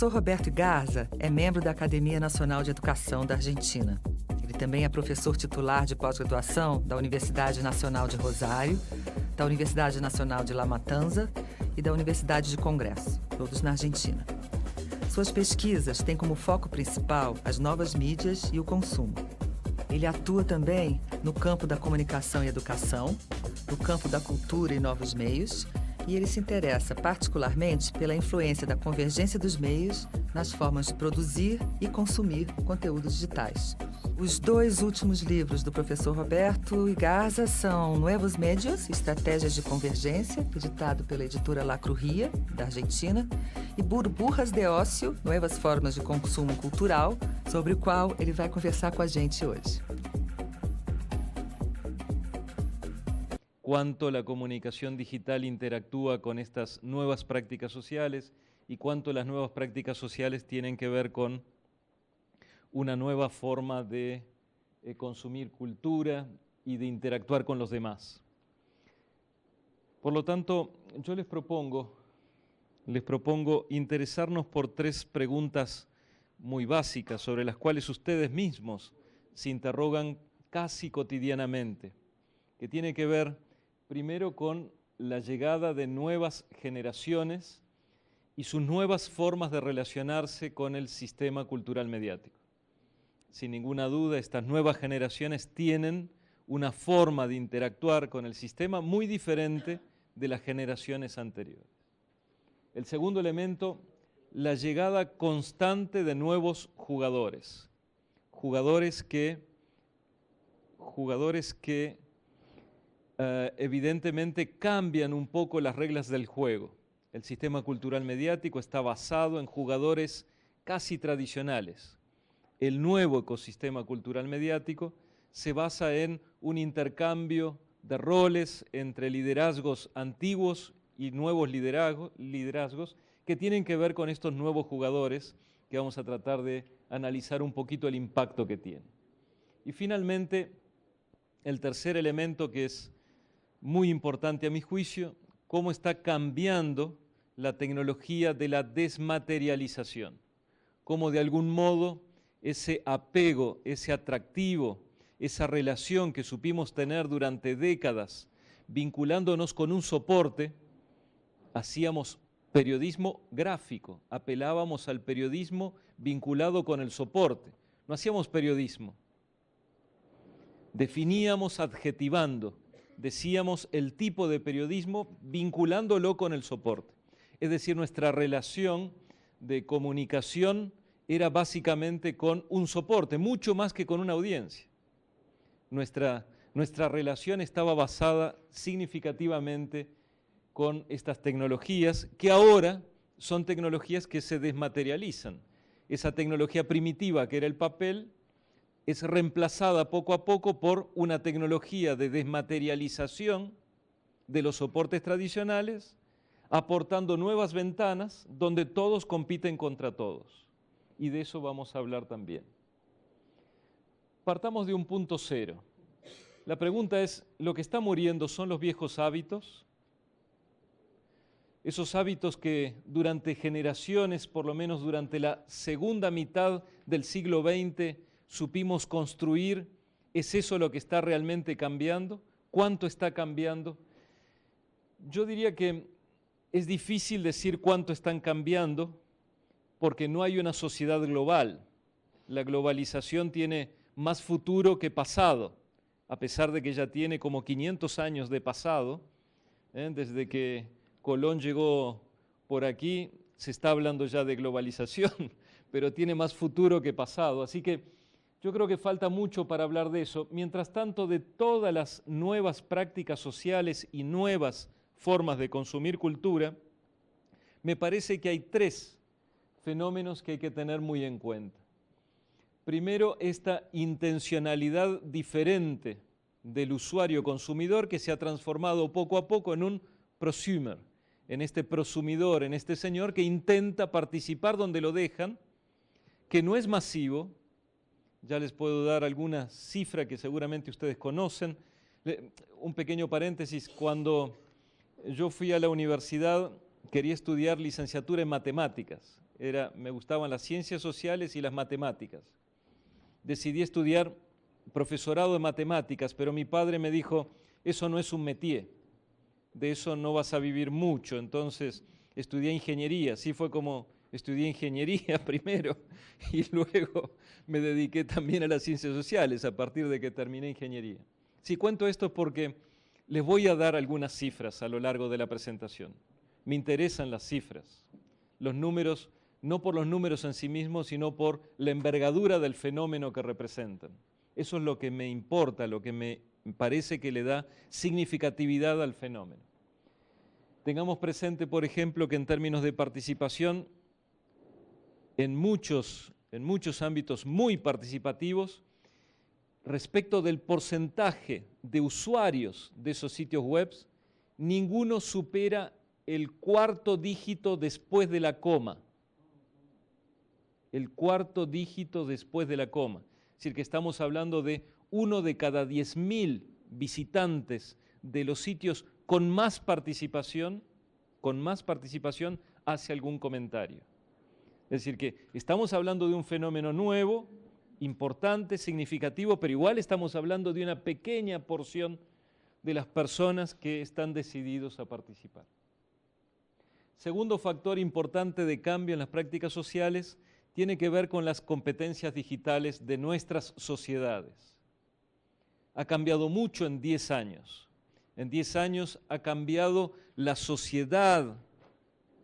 professor Roberto Igarza é membro da Academia Nacional de Educação da Argentina. Ele também é professor titular de pós-graduação da Universidade Nacional de Rosário, da Universidade Nacional de La Matanza e da Universidade de Congresso, todos na Argentina. Suas pesquisas têm como foco principal as novas mídias e o consumo. Ele atua também no campo da comunicação e educação, no campo da cultura e novos meios, e ele se interessa particularmente pela influência da convergência dos meios nas formas de produzir e consumir conteúdos digitais. Os dois últimos livros do professor Roberto Igarza são Nuevos Medios, Estratégias de Convergência, editado pela editora La Crujía, da Argentina, e Burbujas de Ócio, Novas Formas de Consumo Cultural, sobre o qual ele vai conversar com a gente hoje. Cuánto la comunicación digital interactúa con estas nuevas prácticas sociales y cuánto las nuevas prácticas sociales tienen que ver con una nueva forma de consumir cultura y de interactuar con los demás. Por lo tanto, yo les propongo interesarnos por tres preguntas muy básicas sobre las cuales ustedes mismos se interrogan casi cotidianamente, que tiene que ver primero con la llegada de nuevas generaciones y sus nuevas formas de relacionarse con el sistema cultural mediático. Sin ninguna duda, estas nuevas generaciones tienen una forma de interactuar con el sistema muy diferente de las generaciones anteriores. El segundo elemento, la llegada constante de nuevos jugadores. Jugadores que evidentemente cambian un poco las reglas del juego. El sistema cultural mediático está basado en jugadores casi tradicionales. El nuevo ecosistema cultural mediático se basa en un intercambio de roles entre liderazgos antiguos y nuevos liderazgos que tienen que ver con estos nuevos jugadores que vamos a tratar de analizar un poquito el impacto que tienen. Y finalmente, el tercer elemento que es muy importante a mi juicio, cómo está cambiando la tecnología de la desmaterialización, cómo de algún modo ese apego, ese atractivo, esa relación que supimos tener durante décadas, vinculándonos con un soporte, hacíamos periodismo gráfico, apelábamos al periodismo vinculado con el soporte, no hacíamos periodismo, definíamos adjetivando, decíamos el tipo de periodismo vinculándolo con el soporte. Es decir, nuestra relación de comunicación era básicamente con un soporte, mucho más que con una audiencia. Nuestra relación estaba basada significativamente con estas tecnologías que ahora son tecnologías que se desmaterializan. Esa tecnología primitiva que era el papel es reemplazada poco a poco por una tecnología de desmaterialización de los soportes tradicionales, aportando nuevas ventanas donde todos compiten contra todos. Y de eso vamos a hablar también. Partamos de un punto cero. La pregunta es, ¿lo que está muriendo son los viejos hábitos? Esos hábitos que durante generaciones, por lo menos durante la segunda mitad del siglo XX, supimos construir, ¿es eso lo que está realmente cambiando? ¿Cuánto está cambiando? Yo diría que es difícil decir cuánto están cambiando porque no hay una sociedad global. La globalización tiene más futuro que pasado, a pesar de que ya tiene como 500 años de pasado. Desde que Colón llegó por aquí se está hablando ya de globalización, pero tiene más futuro que pasado. Así que yo creo que falta mucho para hablar de eso. Mientras tanto, de todas las nuevas prácticas sociales y nuevas formas de consumir cultura, me parece que hay tres fenómenos que hay que tener muy en cuenta. Primero, esta intencionalidad diferente del usuario consumidor que se ha transformado poco a poco en un prosumer, en este prosumidor, en este señor que intenta participar donde lo dejan, que no es masivo. Ya les puedo dar alguna cifra que seguramente ustedes conocen. Un pequeño paréntesis, cuando yo fui a la universidad quería estudiar licenciatura en matemáticas me gustaban las ciencias sociales y las matemáticas. Decidí estudiar profesorado de matemáticas, pero mi padre me dijo, eso no es un métier, de eso no vas a vivir mucho, entonces estudié ingeniería. Así fue como estudié ingeniería primero y luego me dediqué también a las ciencias sociales a partir de que terminé ingeniería. Sí, cuento esto porque les voy a dar algunas cifras a lo largo de la presentación. Me interesan las cifras, los números, no por los números en sí mismos, sino por la envergadura del fenómeno que representan. Eso es lo que me importa, lo que me parece que le da significatividad al fenómeno. Tengamos presente, por ejemplo, que en términos de participación, en muchos ámbitos muy participativos, respecto del porcentaje de usuarios de esos sitios web, ninguno supera el cuarto dígito después de la coma. El cuarto dígito después de la coma. Es decir, que estamos hablando de 1 de cada 10.000 visitantes de los sitios con más participación hace algún comentario. Es decir, que estamos hablando de un fenómeno nuevo, importante, significativo, pero igual estamos hablando de una pequeña porción de las personas que están decididos a participar. Segundo factor importante de cambio en las prácticas sociales tiene que ver con las competencias digitales de nuestras sociedades. Ha cambiado mucho en 10 años. En 10 años ha cambiado la sociedad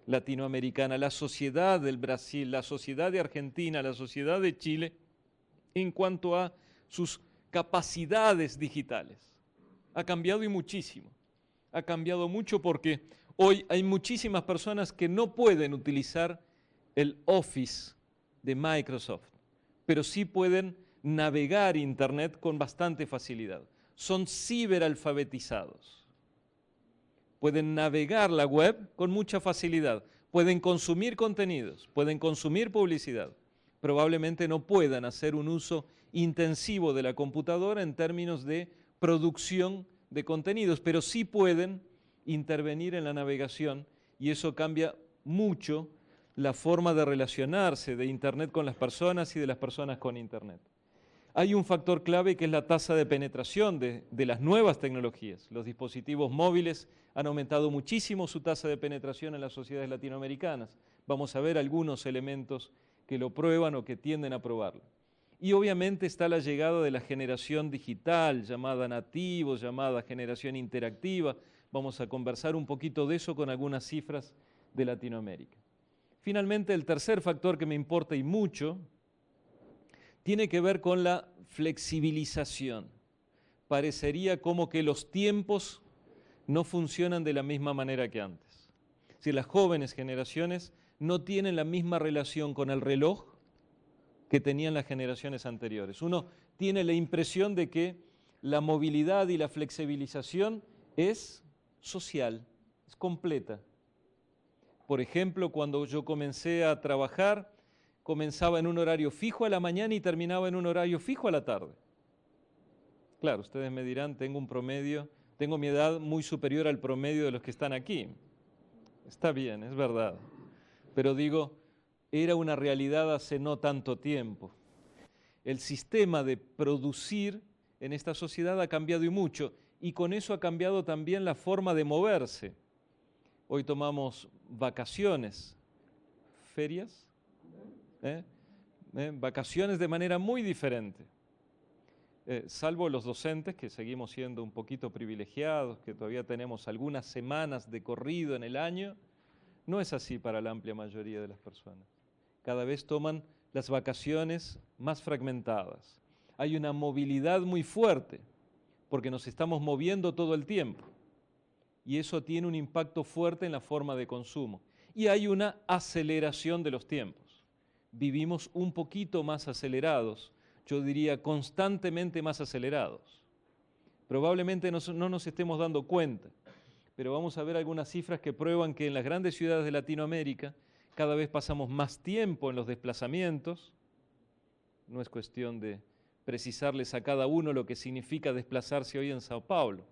latinoamericana, la sociedad del Brasil, la sociedad de Argentina, la sociedad de Chile, en cuanto a sus capacidades digitales. Ha cambiado y muchísimo. Ha cambiado mucho porque hoy hay muchísimas personas que no pueden utilizar el Office de Microsoft, pero sí pueden navegar Internet con bastante facilidad. Son ciberalfabetizados. Pueden navegar la web con mucha facilidad. Pueden consumir contenidos, pueden consumir publicidad. Probablemente no puedan hacer un uso intensivo de la computadora en términos de producción de contenidos, pero sí pueden intervenir en la navegación y eso cambia mucho la forma de relacionarse de Internet con las personas y de las personas con Internet. Hay un factor clave que es la tasa de penetración de las nuevas tecnologías. Los dispositivos móviles han aumentado muchísimo su tasa de penetración en las sociedades latinoamericanas. Vamos a ver algunos elementos que lo prueban o que tienden a probarlo. Y obviamente está la llegada de la generación digital, llamada nativos, llamada generación interactiva. Vamos a conversar un poquito de eso con algunas cifras de Latinoamérica. Finalmente, el tercer factor que me importa y mucho tiene que ver con la flexibilización. Parecería como que los tiempos no funcionan de la misma manera que antes. Si las jóvenes generaciones no tienen la misma relación con el reloj que tenían las generaciones anteriores. Uno tiene la impresión de que la movilidad y la flexibilización es social, es completa. Por ejemplo, cuando yo comencé a trabajar, comenzaba en un horario fijo a la mañana y terminaba en un horario fijo a la tarde. Claro, ustedes me dirán, tengo mi edad muy superior al promedio de los que están aquí. Está bien, es verdad. Pero digo, era una realidad hace no tanto tiempo. El sistema de producir en esta sociedad ha cambiado y mucho, y con eso ha cambiado también la forma de moverse. Hoy tomamos vacaciones, ferias, vacaciones de manera muy diferente. Salvo los docentes, que seguimos siendo un poquito privilegiados, que todavía tenemos algunas semanas de corrido en el año, no es así para la amplia mayoría de las personas. Cada vez toman las vacaciones más fragmentadas. Hay una movilidad muy fuerte, porque nos estamos moviendo todo el tiempo. Y eso tiene un impacto fuerte en la forma de consumo. Y hay una aceleración de los tiempos. Vivimos un poquito más acelerados, yo diría constantemente más acelerados. Probablemente no nos estemos dando cuenta, pero vamos a ver algunas cifras que prueban que en las grandes ciudades de Latinoamérica cada vez pasamos más tiempo en los desplazamientos. No es cuestión de precisarles a cada uno lo que significa desplazarse hoy en Sao Paulo.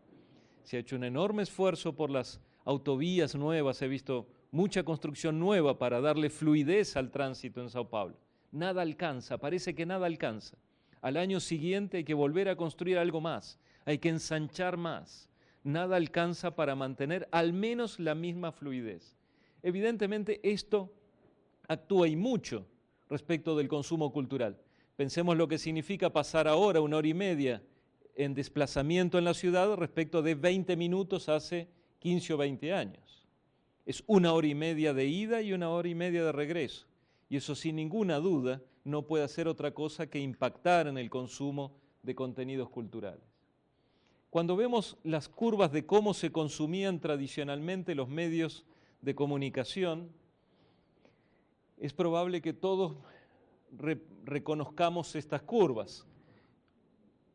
Se ha hecho un enorme esfuerzo por las autovías nuevas, he visto mucha construcción nueva para darle fluidez al tránsito en Sao Paulo. Nada alcanza, parece que nada alcanza. Al año siguiente hay que volver a construir algo más, hay que ensanchar más. Nada alcanza para mantener al menos la misma fluidez. Evidentemente esto actúa y mucho respecto del consumo cultural. Pensemos lo que significa pasar ahora 1 hora y media en desplazamiento en la ciudad respecto de 20 minutos hace 15 o 20 años. Es 1 hora y media de ida y 1 hora y media de regreso. Y eso sin ninguna duda no puede hacer otra cosa que impactar en el consumo de contenidos culturales. Cuando vemos las curvas de cómo se consumían tradicionalmente los medios de comunicación, es probable que todos reconozcamos estas curvas.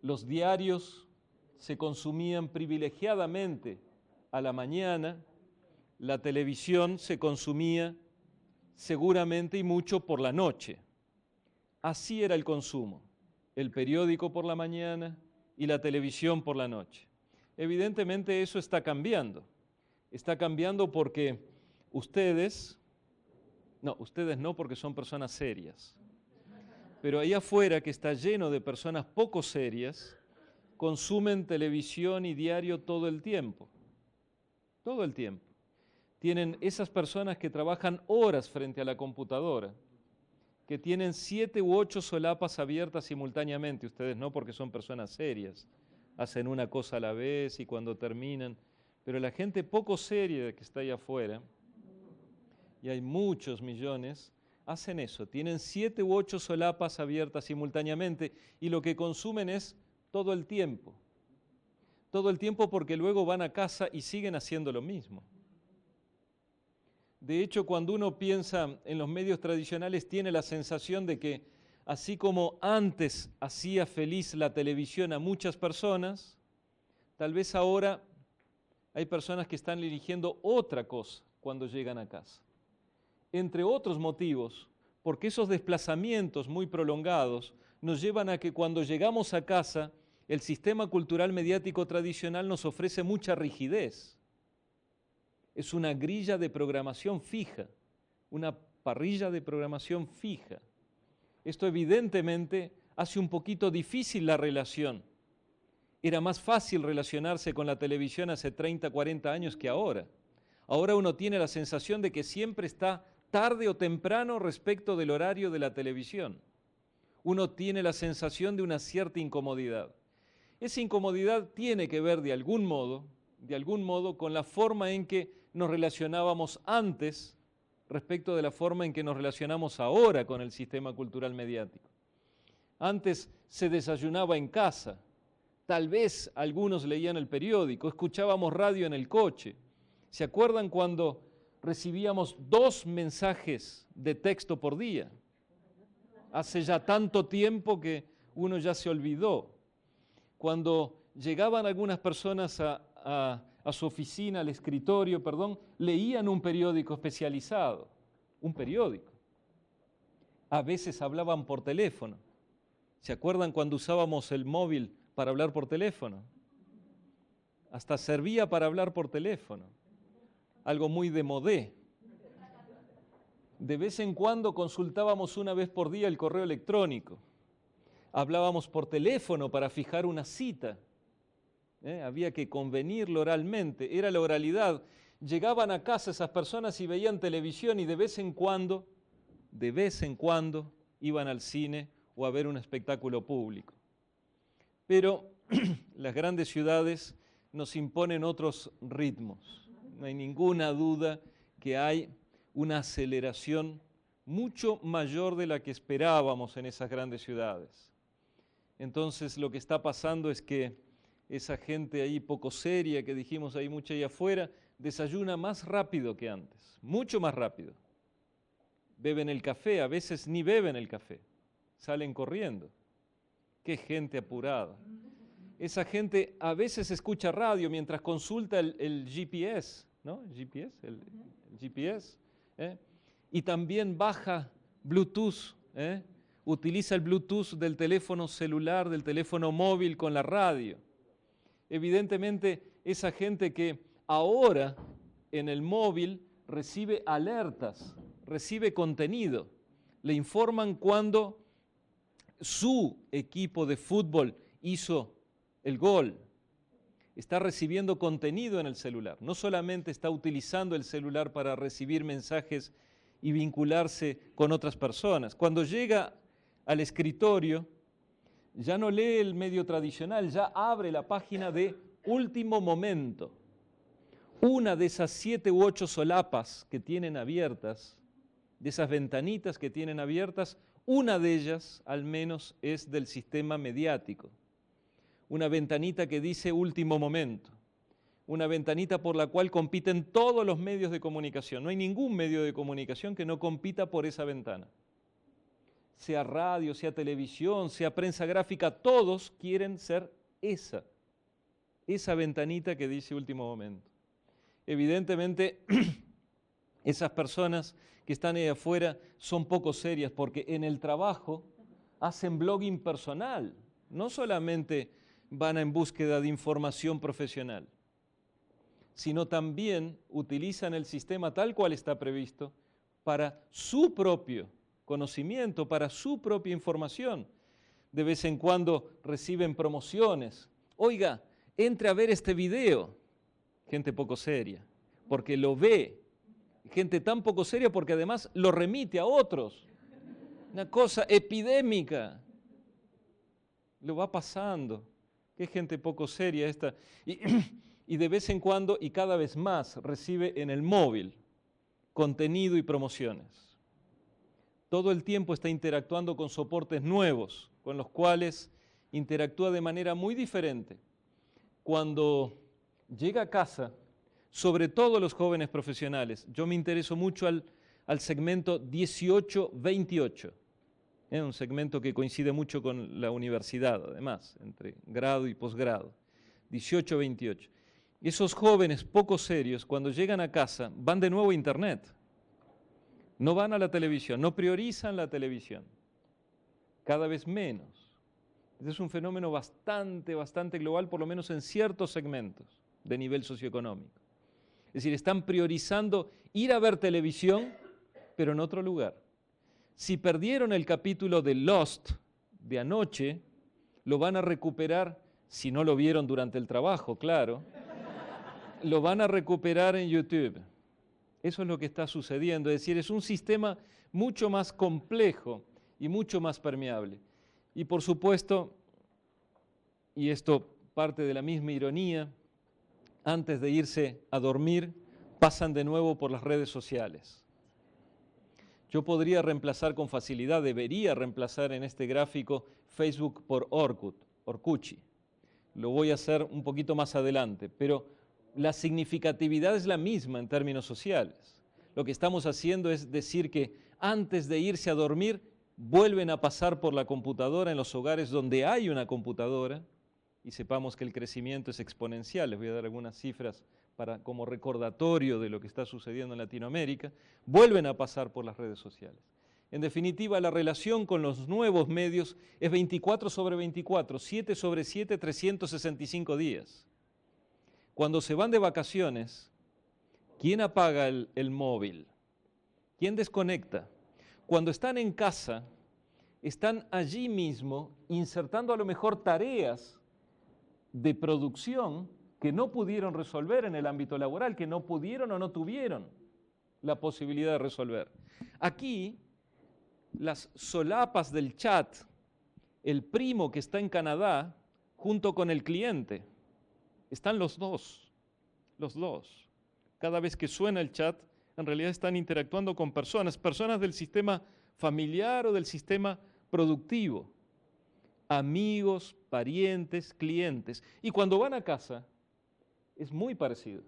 Los diarios se consumían privilegiadamente a la mañana, la televisión se consumía seguramente y mucho por la noche. Así era el consumo, el periódico por la mañana y la televisión por la noche. Evidentemente eso está cambiando porque ustedes no porque son personas serias, pero ahí afuera que está lleno de personas poco serias, consumen televisión y diario todo el tiempo. Tienen esas personas que trabajan horas frente a la computadora, que tienen 7 u 8 solapas abiertas simultáneamente, ustedes no porque son personas serias, hacen una cosa a la vez y cuando terminan, pero la gente poco seria que está ahí afuera, y hay muchos millones, hacen eso, tienen 7 u 8 solapas abiertas simultáneamente y lo que consumen es todo el tiempo porque luego van a casa y siguen haciendo lo mismo. De hecho, cuando uno piensa en los medios tradicionales, tiene la sensación de que así como antes hacía feliz la televisión a muchas personas, tal vez ahora hay personas que están eligiendo otra cosa cuando llegan a casa. Entre otros motivos, porque esos desplazamientos muy prolongados nos llevan a que cuando llegamos a casa, el sistema cultural mediático tradicional nos ofrece mucha rigidez. Es una grilla de programación fija, una parrilla de programación fija. Esto evidentemente hace un poquito difícil la relación. Era más fácil relacionarse con la televisión hace 30, 40 años que ahora. Ahora uno tiene la sensación de que siempre está tarde o temprano respecto del horario de la televisión. Uno tiene la sensación de una cierta incomodidad. Esa incomodidad tiene que ver de algún modo con la forma en que nos relacionábamos antes respecto de la forma en que nos relacionamos ahora con el sistema cultural mediático. Antes se desayunaba en casa, tal vez algunos leían el periódico, escuchábamos radio en el coche. ¿Se acuerdan cuando recibíamos 2 mensajes de texto por día? Hace ya tanto tiempo que uno ya se olvidó. Cuando llegaban algunas personas a su oficina, al escritorio, leían un periódico especializado, un periódico. A veces hablaban por teléfono. ¿Se acuerdan cuando usábamos el móvil para hablar por teléfono? Hasta servía para hablar por teléfono, algo muy de modé. De vez en cuando consultábamos 1 vez por día el correo electrónico. Hablábamos por teléfono para fijar una cita. Había que convenirlo oralmente, era la oralidad. Llegaban a casa esas personas y veían televisión y de vez en cuando iban al cine o a ver un espectáculo público. Pero las grandes ciudades nos imponen otros ritmos. No hay ninguna duda que hay una aceleración mucho mayor de la que esperábamos en esas grandes ciudades. Entonces lo que está pasando es que esa gente ahí poco seria que dijimos hay mucha ahí afuera, desayuna más rápido que antes, mucho más rápido. Beben el café, a veces ni beben el café, salen corriendo. Qué gente apurada. Esa gente a veces escucha radio mientras consulta el GPS, ¿no? El GPS, y también baja Bluetooth, utiliza el Bluetooth del teléfono celular, del teléfono móvil con la radio. Evidentemente, esa gente que ahora en el móvil recibe alertas, recibe contenido. Le informan cuando su equipo de fútbol hizo el gol. Está recibiendo contenido en el celular. No solamente está utilizando el celular para recibir mensajes y vincularse con otras personas. Cuando llega al escritorio, ya no lee el medio tradicional, ya abre la página de Último Momento. Una de esas 7 u 8 solapas que tienen abiertas, de esas ventanitas que tienen abiertas, una de ellas al menos es del sistema mediático. Una ventanita que dice Último Momento. Una ventanita por la cual compiten todos los medios de comunicación. No hay ningún medio de comunicación que no compita por esa ventana. Sea radio, sea televisión, sea prensa gráfica, todos quieren ser esa ventanita que dice Último Momento. Evidentemente, esas personas que están ahí afuera son poco serias porque en el trabajo hacen blogging personal, no solamente van en búsqueda de información profesional, sino también utilizan el sistema tal cual está previsto para su propio conocimiento, para su propia información. De vez en cuando reciben promociones. Oiga, entre a ver este video. Gente poco seria, porque lo ve. Gente tan poco seria porque además lo remite a otros. Una cosa epidémica. Lo va pasando. Qué gente poco seria esta. Y de vez en cuando, y cada vez más, recibe en el móvil contenido y promociones. Todo el tiempo está interactuando con soportes nuevos, con los cuales interactúa de manera muy diferente. Cuando llega a casa, sobre todo los jóvenes profesionales, yo me intereso mucho al segmento 18-28, un segmento que coincide mucho con la universidad, además, entre grado y posgrado, 18-28. Esos jóvenes poco serios, cuando llegan a casa, van de nuevo a Internet. No van a la televisión, no priorizan la televisión, cada vez menos. Este es un fenómeno bastante global, por lo menos en ciertos segmentos de nivel socioeconómico. Es decir, están priorizando ir a ver televisión, pero en otro lugar. Si perdieron el capítulo de Lost de anoche, lo van a recuperar, si no lo vieron durante el trabajo, claro, lo van a recuperar en YouTube. Eso es lo que está sucediendo, es decir, es un sistema mucho más complejo y mucho más permeable. Y por supuesto, y esto parte de la misma ironía, antes de irse a dormir, pasan de nuevo por las redes sociales. Yo podría reemplazar con facilidad, debería reemplazar en este gráfico Facebook por Orkut. Lo voy a hacer un poquito más adelante, pero la significatividad es la misma en términos sociales. Lo que estamos haciendo es decir que antes de irse a dormir, vuelven a pasar por la computadora en los hogares donde hay una computadora y sepamos que el crecimiento es exponencial. Les voy a dar algunas cifras como recordatorio de lo que está sucediendo en Latinoamérica. Vuelven a pasar por las redes sociales. En definitiva, la relación con los nuevos medios es 24/24, 7/7, 365 días. Cuando se van de vacaciones, ¿quién apaga el móvil? ¿Quién desconecta? Cuando están en casa, están allí mismo insertando a lo mejor tareas de producción que no pudieron resolver en el ámbito laboral, que no pudieron o no tuvieron la posibilidad de resolver. Aquí, las solapas del chat, el primo que está en Canadá, junto con el cliente, están los dos. Cada vez que suena el chat, en realidad están interactuando con personas del sistema familiar o del sistema productivo, amigos, parientes, clientes. Y cuando van a casa, es muy parecido.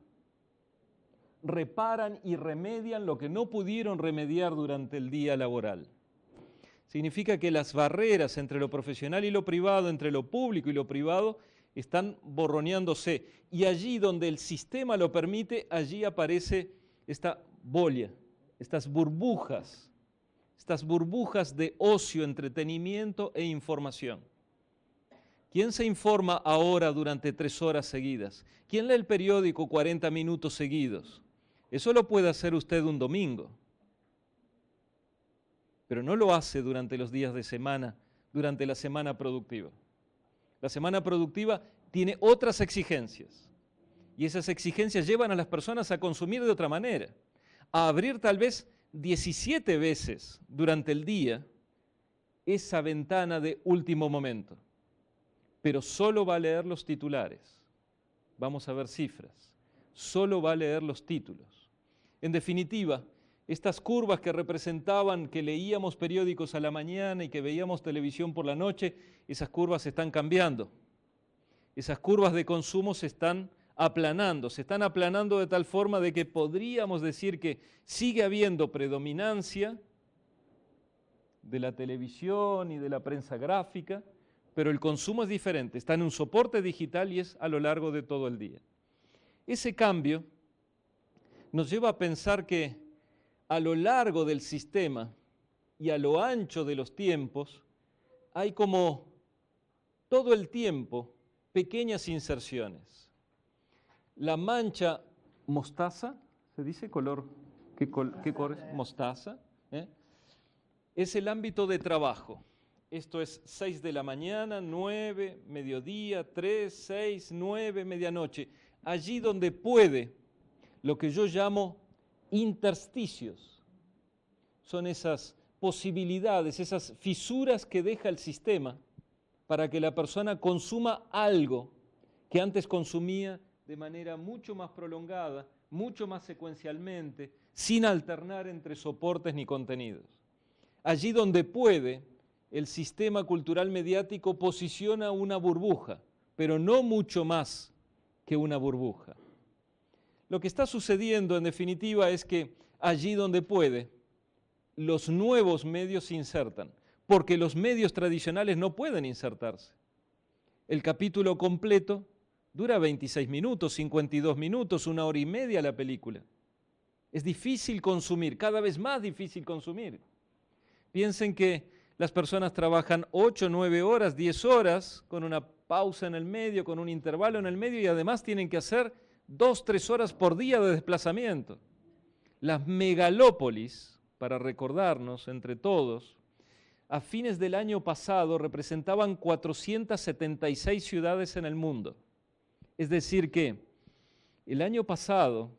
Reparan y remedian lo que no pudieron remediar durante el día laboral. Significa que las barreras entre lo profesional y lo privado, entre lo público y lo privado, están borroneándose. Y allí donde el sistema lo permite, allí aparece esta bolia, estas burbujas de ocio, entretenimiento e información. ¿Quién se informa ahora durante 3 horas seguidas? ¿Quién lee el periódico 40 minutos seguidos? Eso lo puede hacer usted un domingo, pero no lo hace durante los días de semana, durante la semana productiva. La semana productiva tiene otras exigencias y esas exigencias llevan a las personas a consumir de otra manera, a abrir tal vez 17 veces durante el día esa ventana de último momento, pero solo va a leer los titulares. Vamos a ver cifras. Solo va a leer los títulos. En definitiva, estas curvas que representaban que leíamos periódicos a la mañana y que veíamos televisión por la noche, esas curvas están cambiando. Esas curvas de consumo se están aplanando de tal forma de que podríamos decir que sigue habiendo predominancia de la televisión y de la prensa gráfica, pero el consumo es diferente, está en un soporte digital y es a lo largo de todo el día. Ese cambio nos lleva a pensar que a lo largo del sistema y a lo ancho de los tiempos hay como todo el tiempo pequeñas inserciones. La mancha mostaza, ¿se dice color? ¿Qué color es? Mostaza. Es el ámbito de trabajo. Esto es 6 de la mañana, 9, mediodía, 3, 6, 9, medianoche. Allí donde puede, lo que yo llamo intersticios. Son esas posibilidades, esas fisuras que deja el sistema para que la persona consuma algo que antes consumía de manera mucho más prolongada, mucho más secuencialmente, sin alternar entre soportes ni contenidos. Allí donde puede, el sistema cultural mediático posiciona una burbuja, pero no mucho más que una burbuja. Lo que está sucediendo, en definitiva, es que allí donde puede, los nuevos medios se insertan, porque los medios tradicionales no pueden insertarse. El capítulo completo dura 26 minutos, 52 minutos, 1 hora y media la película. Es difícil consumir, cada vez más difícil consumir. Piensen que las personas trabajan 8, 9 horas, 10 horas, con una pausa en el medio, con un intervalo en el medio y además tienen que hacer 2, 3 horas por día de desplazamiento. Las megalópolis, para recordarnos entre todos, a fines del año pasado representaban 476 ciudades en el mundo. Es decir que el año pasado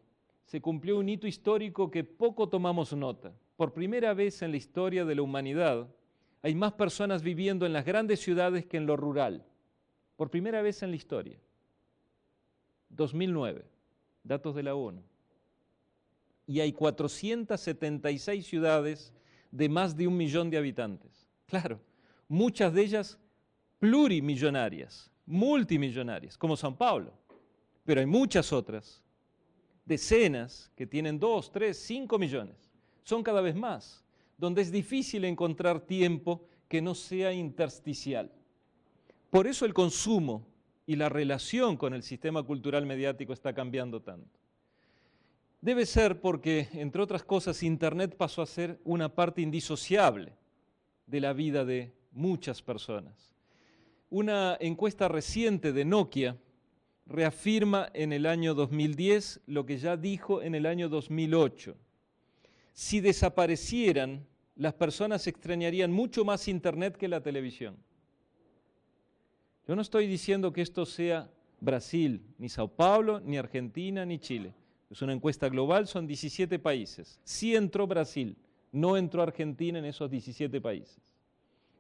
se cumplió un hito histórico que poco tomamos nota. Por primera vez en la historia de la humanidad hay más personas viviendo en las grandes ciudades que en lo rural. Por primera vez en la historia. 2009, datos de la ONU. Y hay 476 ciudades de más de 1 millón de habitantes. Claro, muchas de ellas plurimillonarias, multimillonarias, como São Paulo. Pero hay muchas otras, decenas, que tienen 2, 3, 5 millones. Son cada vez más, donde es difícil encontrar tiempo que no sea intersticial. Por eso el consumo y la relación con el sistema cultural mediático está cambiando tanto. Debe ser porque, entre otras cosas, Internet pasó a ser una parte indisociable de la vida de muchas personas. Una encuesta reciente de Nokia reafirma en el año 2010 lo que ya dijo en el año 2008. Si desaparecieran, las personas extrañarían mucho más Internet que la televisión. Yo no estoy diciendo que esto sea Brasil, ni Sao Paulo, ni Argentina, ni Chile. Es una encuesta global, son 17 países. Sí entró Brasil, no entró Argentina en esos 17 países.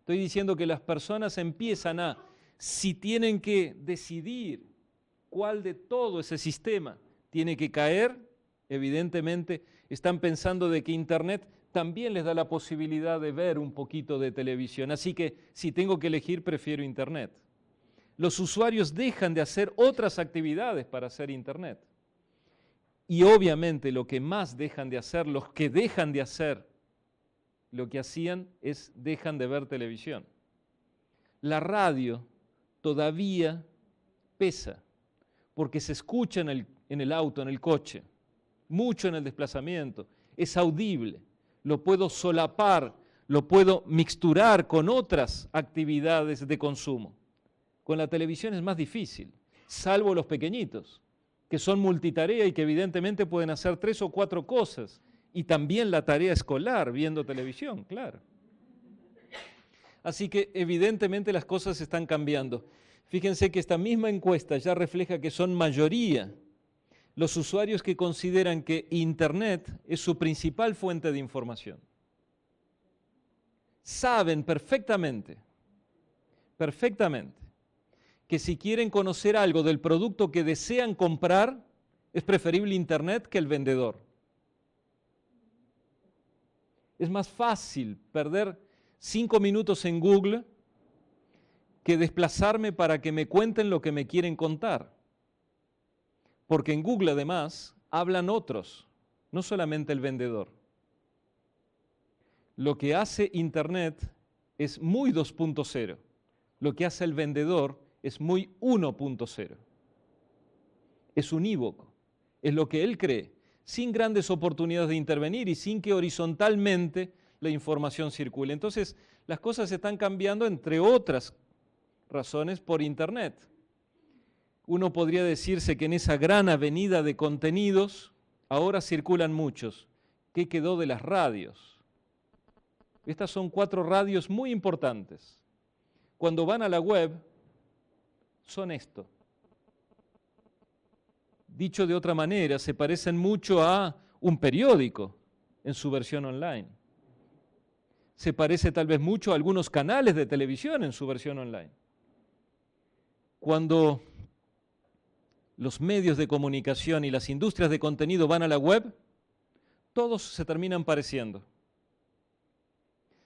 Estoy diciendo que las personas empiezan a, si tienen que decidir cuál de todo ese sistema tiene que caer, evidentemente están pensando de que Internet también les da la posibilidad de ver un poquito de televisión. Así que si tengo que elegir, prefiero Internet. Los usuarios dejan de hacer otras actividades para hacer Internet. Y obviamente lo que más dejan de hacer, los que dejan de hacer lo que hacían es dejan de ver televisión. La radio todavía pesa, porque se escucha en el auto, en el coche, mucho en el desplazamiento, es audible, lo puedo solapar, lo puedo mixturar con otras actividades de consumo. Con la televisión es más difícil, salvo los pequeñitos, que son multitarea y que evidentemente pueden hacer 3 o 4 cosas. Y también la tarea escolar, viendo televisión, claro. Así que evidentemente las cosas están cambiando. Fíjense que esta misma encuesta ya refleja que son mayoría los usuarios que consideran que Internet es su principal fuente de información. Saben perfectamente, que si quieren conocer algo del producto que desean comprar, es preferible Internet que el vendedor. Es más fácil perder 5 minutos en Google que desplazarme para que me cuenten lo que me quieren contar. Porque en Google además hablan otros, no solamente el vendedor. Lo que hace Internet es muy 2.0. Lo que hace el vendedor es muy 1.0. Es unívoco, es lo que él cree, sin grandes oportunidades de intervenir y sin que horizontalmente la información circule. Entonces, las cosas están cambiando, entre otras razones, por Internet. Uno podría decirse que en esa gran avenida de contenidos ahora circulan muchos. ¿Qué quedó de las radios? Estas son 4 radios muy importantes. Cuando van a la web, son esto. Dicho de otra manera, se parecen mucho a un periódico en su versión online. Se parece tal vez mucho a algunos canales de televisión en su versión online. Cuando los medios de comunicación y las industrias de contenido van a la web, todos se terminan pareciendo.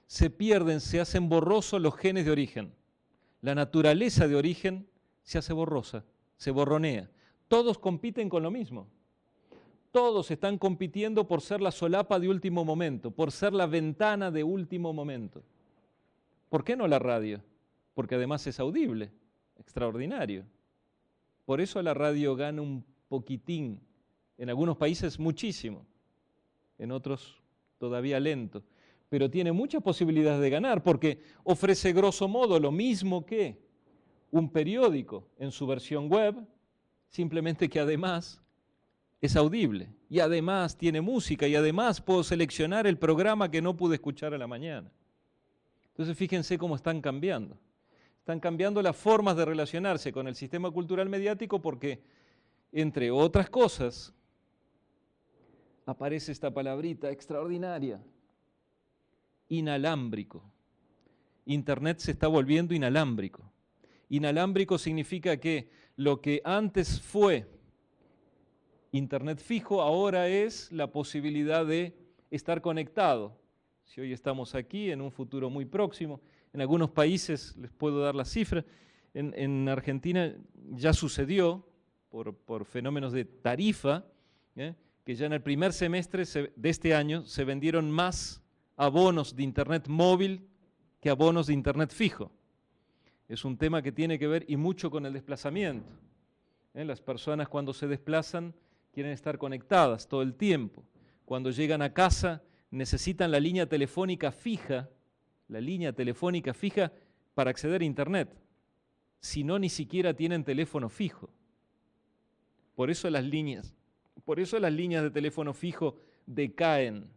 Se pierden, se hacen borrosos los genes de origen. La naturaleza de origen se hace borrosa, se borronea. Todos compiten con lo mismo. Todos están compitiendo por ser la solapa de último momento, por ser la ventana de último momento. ¿Por qué no la radio? Porque además es audible, extraordinario. Por eso la radio gana un poquitín, en algunos países muchísimo, en otros todavía lento, pero tiene muchas posibilidades de ganar porque ofrece grosso modo lo mismo que un periódico en su versión web, simplemente que además es audible y además tiene música y además puedo seleccionar el programa que no pude escuchar a la mañana. Entonces fíjense cómo están cambiando. Están cambiando las formas de relacionarse con el sistema cultural mediático porque, entre otras cosas, aparece esta palabrita extraordinaria, inalámbrico. Internet se está volviendo inalámbrico. Inalámbrico significa que lo que antes fue Internet fijo, ahora es la posibilidad de estar conectado. Si hoy estamos aquí, en un futuro muy próximo, en algunos países, les puedo dar la cifra, en Argentina ya sucedió, por fenómenos de tarifa, que ya en el primer semestre de este año se vendieron más abonos de Internet móvil que abonos de Internet fijo. Es un tema que tiene que ver y mucho con el desplazamiento. Las personas cuando se desplazan quieren estar conectadas todo el tiempo. Cuando llegan a casa necesitan la línea telefónica fija para acceder a Internet. Si no, ni siquiera tienen teléfono fijo. Por eso las líneas de teléfono fijo decaen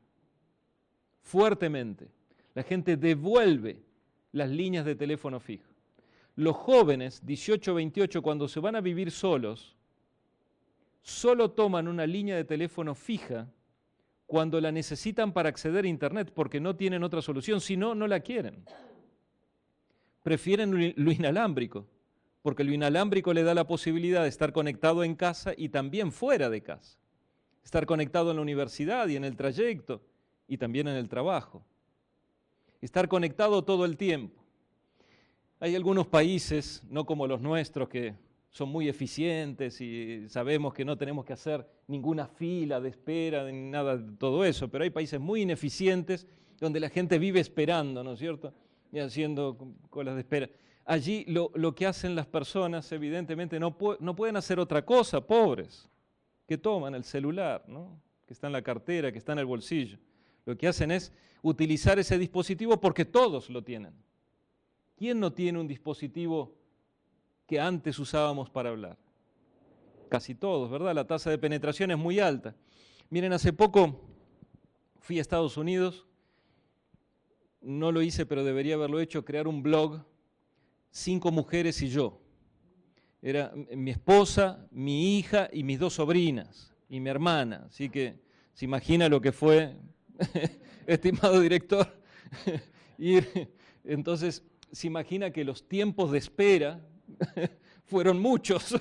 fuertemente. La gente devuelve las líneas de teléfono fijo. Los jóvenes, 18, 28, cuando se van a vivir solos, solo toman una línea de teléfono fija cuando la necesitan para acceder a Internet, porque no tienen otra solución, si no, no la quieren. Prefieren lo inalámbrico, porque lo inalámbrico le da la posibilidad de estar conectado en casa y también fuera de casa. Estar conectado en la universidad y en el trayecto y también en el trabajo. Estar conectado todo el tiempo. Hay algunos países, no como los nuestros, que son muy eficientes y sabemos que no tenemos que hacer ninguna fila de espera, ni nada de todo eso, pero hay países muy ineficientes donde la gente vive esperando, ¿no es cierto? Y haciendo colas de espera. Allí lo que hacen las personas, evidentemente, no pueden hacer otra cosa, pobres, que toman el celular, ¿no? Que está en la cartera, que está en el bolsillo. Lo que hacen es utilizar ese dispositivo porque todos lo tienen. ¿Quién no tiene un dispositivo que antes usábamos para hablar? casi todos, ¿verdad? La tasa de penetración es muy alta. Miren, hace poco fui a Estados Unidos, no lo hice, pero debería haberlo hecho, crear un blog, 5 mujeres y yo. Era mi esposa, mi hija y mis 2 sobrinas, y mi hermana. Así que se imagina lo que fue, estimado director, ir. Entonces, se imagina que los tiempos de espera fueron muchos.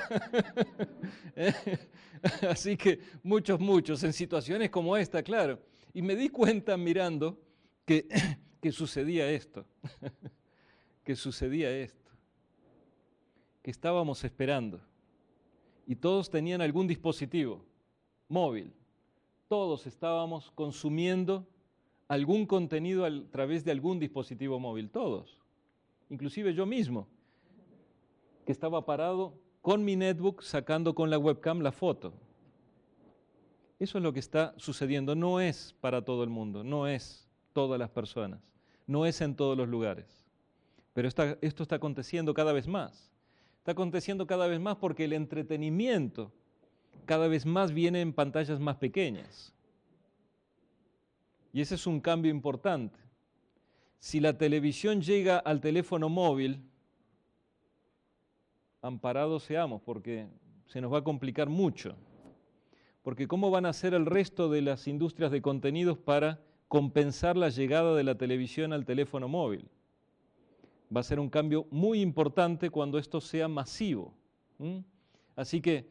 Así que muchos, en situaciones como esta, claro. Y me di cuenta mirando que sucedía esto, que estábamos esperando. Y todos tenían algún dispositivo móvil. Todos estábamos consumiendo algún contenido a través de algún dispositivo móvil, todos. Inclusive yo mismo, que estaba parado con mi netbook sacando con la webcam la foto. Eso es lo que está sucediendo. No es para todo el mundo, no es todas las personas, no es en todos los lugares. Pero esto está aconteciendo cada vez más. Está aconteciendo cada vez más porque el entretenimiento cada vez más viene en pantallas más pequeñas. Y ese es un cambio importante. Si la televisión llega al teléfono móvil, amparados seamos, porque se nos va a complicar mucho. Porque ¿cómo van a hacer el resto de las industrias de contenidos para compensar la llegada de la televisión al teléfono móvil? Va a ser un cambio muy importante cuando esto sea masivo. Así que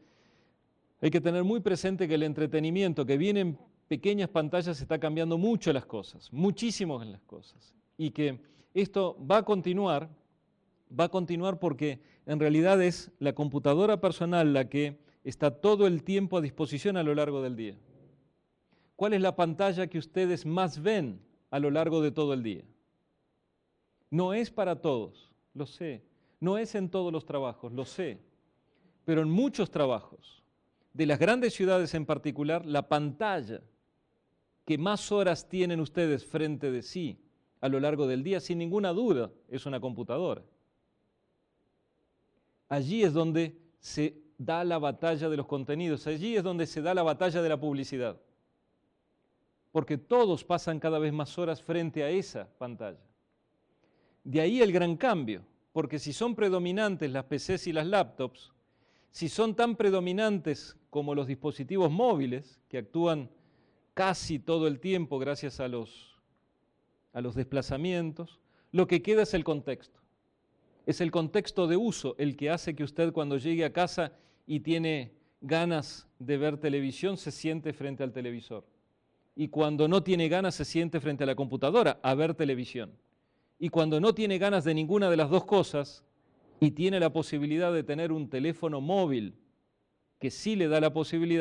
hay que tener muy presente que el entretenimiento que viene en pequeñas pantallas está cambiando mucho las cosas, muchísimo las cosas. Y que esto va a continuar porque en realidad es la computadora personal la que está todo el tiempo a disposición a lo largo del día. ¿Cuál es la pantalla que ustedes más ven a lo largo de todo el día? No es para todos, lo sé. No es en todos los trabajos, lo sé. Pero en muchos trabajos, de las grandes ciudades en particular, la pantalla que más horas tienen ustedes frente de sí a lo largo del día, sin ninguna duda, es una computadora. Allí es donde se da la batalla de los contenidos, allí es donde se da la batalla de la publicidad. Porque todos pasan cada vez más horas frente a esa pantalla. De ahí el gran cambio, porque si son predominantes las PCs y las laptops, si son tan predominantes como los dispositivos móviles, que actúan casi todo el tiempo gracias a los desplazamientos, lo que queda es el contexto. Es el contexto de uso el que hace que usted cuando llegue a casa y tiene ganas de ver televisión se siente frente al televisor. Y cuando no tiene ganas se siente frente a la computadora a ver televisión. Y cuando no tiene ganas de ninguna de las dos cosas y tiene la posibilidad de tener un teléfono móvil que sí le da la posibilidad